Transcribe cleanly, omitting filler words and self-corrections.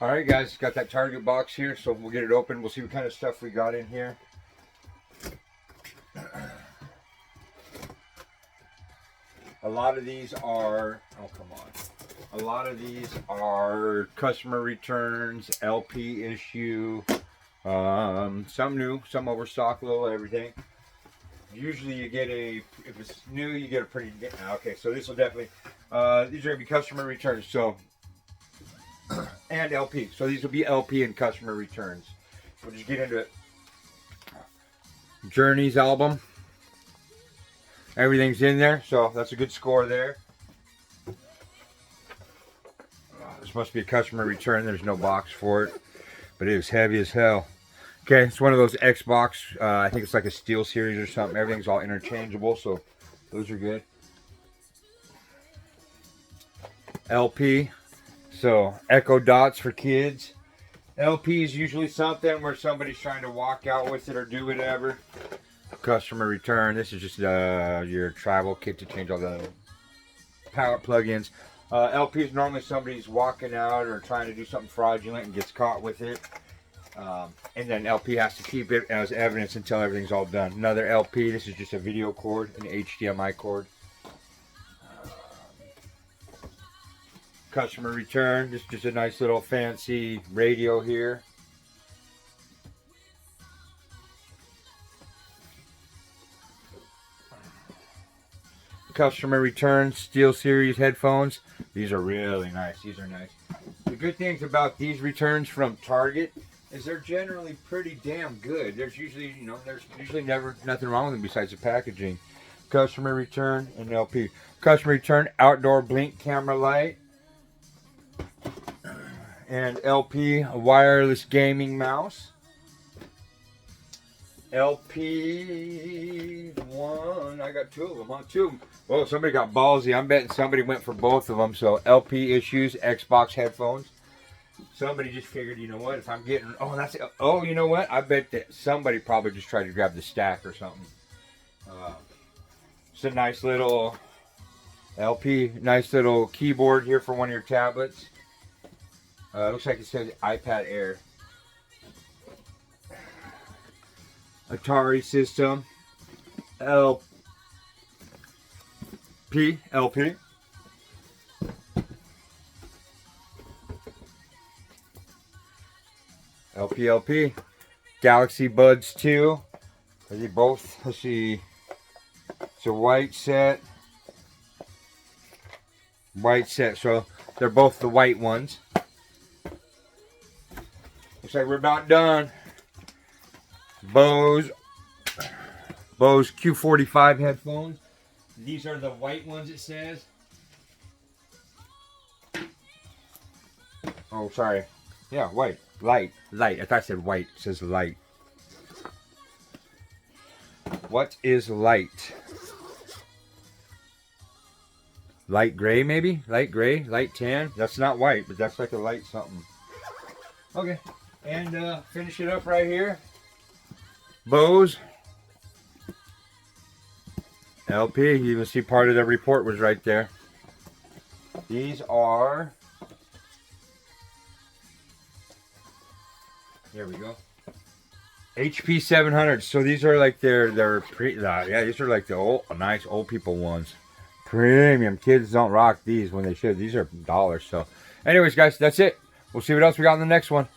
All right, guys, got that Target box here, so we'll get it open. We'll see what kind of stuff we got in here. A lot of these are, oh, come on. A lot of these are customer returns, LP issue, some new, some overstock, little everything. Usually you get a, if it's new, you get a pretty, okay, so this will definitely, these are going to be customer returns, so, and LP. So these will be LP and customer returns. We'll just get into it. Journey's album. Everything's in there, so that's a good score there. This must be a customer return. There's no box for it, but it is heavy as hell. Okay, it's one of those Xbox. I think it's like a Steel Series or something. Everything's all interchangeable, so those are good. LP, so Echo Dots for kids. LP is usually something where somebody's trying to walk out with it or do whatever. Customer return. This is just your travel kit to change all the power plugins. LP is normally somebody's walking out or trying to do something fraudulent and gets caught with it. And then LP has to keep it as evidence until everything's all done. Another LP. This is just a video cord, an HDMI cord. Customer return. This is just a nice little fancy radio here. Customer return Steel Series headphones. These are really nice. These are nice. The good things about these returns from Target is they're generally pretty damn good. There's usually, there's usually never nothing wrong with them besides the packaging. Customer return and LP. Customer return outdoor blink camera light. And LP a wireless gaming mouse. LP one, I got two of them, huh? Two of them. Oh, somebody got ballsy. I'm betting somebody went for both of them. So LP issues, Xbox headphones. Somebody just figured, you know what? If I'm getting, oh, you know what? I bet that somebody probably just tried to grab the stack or something. It's a nice little LP, nice little keyboard here for one of your tablets. Looks like it says iPad Air. Atari system. LP. LP. LP. Galaxy Buds 2. Are they both? Let's see. It's a white set. White set. So they're both the white ones. Looks like we're about done. Bose Q45 headphones. These are the white ones, it says. Oh, sorry. Yeah, white. Light. I thought it said white. It says light. What is light? Light gray, maybe? Light gray? Light tan? That's not white, but that's like a light something. Okay. And finish it up right here. Bose LP, you even see part of the report was right there. These are, there we go, HP 700. So these are like they're these are like the old nice old people ones. Premium. Kids don't rock these when they should. These are dollars. So anyways, guys, that's it. We'll see what else we got in the next one.